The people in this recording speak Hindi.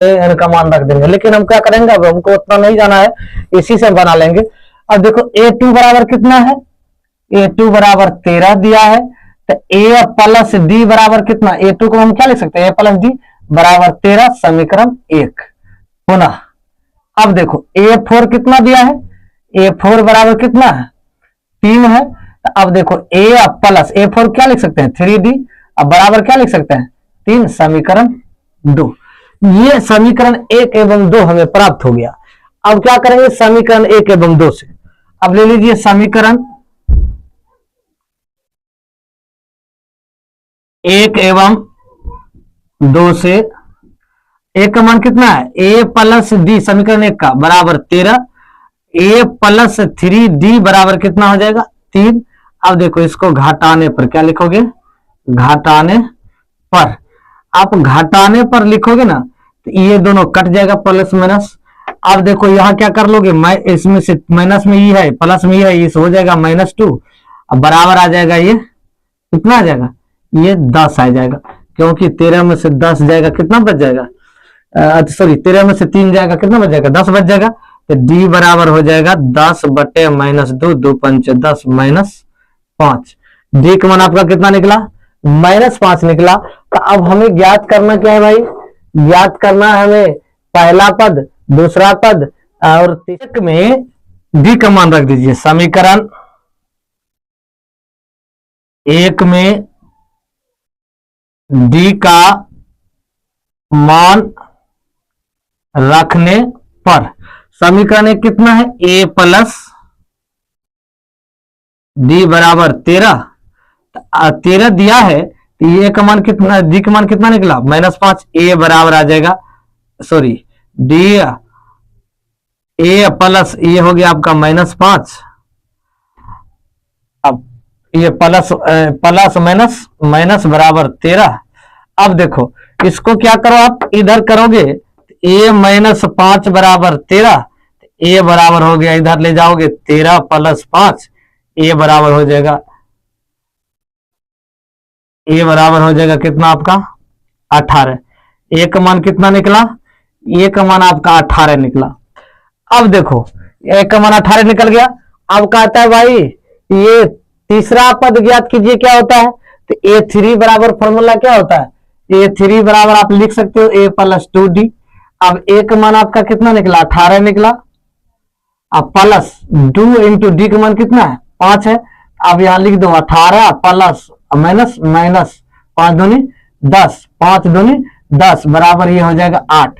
एन का मान रख देंगे, लेकिन हम क्या करेंगे, अब हमको उतना नहीं जाना है, इसी से बना लेंगे। अब देखो a2 बराबर कितना है, a2 बराबर 13 दिया है, तो a प्लस d बराबर कितना, a2 को हम क्या लिख सकते हैं, a प्लस d बराबर 13, समीकरण 1 पुनः। अब देखो a4 कितना दिया है, a4 बराबर कितना है, 3 है। तो अब देखो a प्लस a4 क्या लिख सकते हैं, 3d, अब बराबर क्या लिख सकते हैं, 3, समीकरण 2। ये समीकरण 1 एवं 2 हमें प्राप्त हो गया। अब क्या करेंगे समीकरण 1 एवं 2 से, अब ले लीजिए समीकरण 1 एवं 2 से। ए का मान कितना है, a प्लस डी, समीकरण 1 का बराबर 13, a प्लस 3d बराबर कितना हो जाएगा, 3। अब देखो इसको घटाने पर क्या लिखोगे, घटाने पर, आप घटाने पर लिखोगे ना तो ये दोनों कट जाएगा, प्लस माइनस। अब देखो यहां क्या कर लोगे, इसमें से माइनस में ये है, प्लस में ये है, इस हो जाएगा -2। अब बराबर आ जाएगा, ये कितना आ जाएगा, ये 10 आ जाएगा, क्योंकि 13 में से 10 जाएगा, कितना बच जाएगा, सॉरी 13 में से 3 जाएगा, कितना बच जाएगा, 10 बच जाएगा। तो डी बराबर हो जाएगा 10 बटे -2, 2 पंच 10, -5। डी का मान आपका कितना निकला, -5 निकला। तो अब हमें ज्ञात करना क्या है भाई, ज्ञात करना है हमें पहला पद, दूसरा पद और तीसरे में डी का मान रख दीजिए। समीकरण 1 में डी का मान रखने पर समीकरण 1 कितना है, a प्लस डी बराबर 13, 13 दिया है, तो ये का मान कितना, डी का मान कितना निकला, -5। ए बराबर आ जाएगा, सॉरी डी ए प्लस ये हो गया आपका -5। अब ये प्लस प्लस माइनस माइनस बराबर 13। अब देखो इसको क्या करो, आप इधर करोगे, a -5 बराबर 13, a बराबर हो गया, इधर ले जाओगे 13 + 5, a बराबर हो जाएगा, a बराबर हो जाएगा कितना आपका 18। a का मान कितना निकला, a का मान आपका 18 निकला। अब देखो a का मान 18 निकल गया। अब कहता है भाई ये तीसरा पद ज्ञात कीजिए, क्या होता है, तो a3 बराबर फॉर्मूला क्या होता है, a3 बराबर आप लिख सकते हो a + 2d। अब a का मान आपका कितना निकला, 18 निकला। अब प्लस 2 × d का मान कितना है, 5 है। अब यहां लिख दो 18 प्लस माइनस माइनस, 5 दूनी 10, 5 दूनी 10 बराबर ये हो जाएगा 8।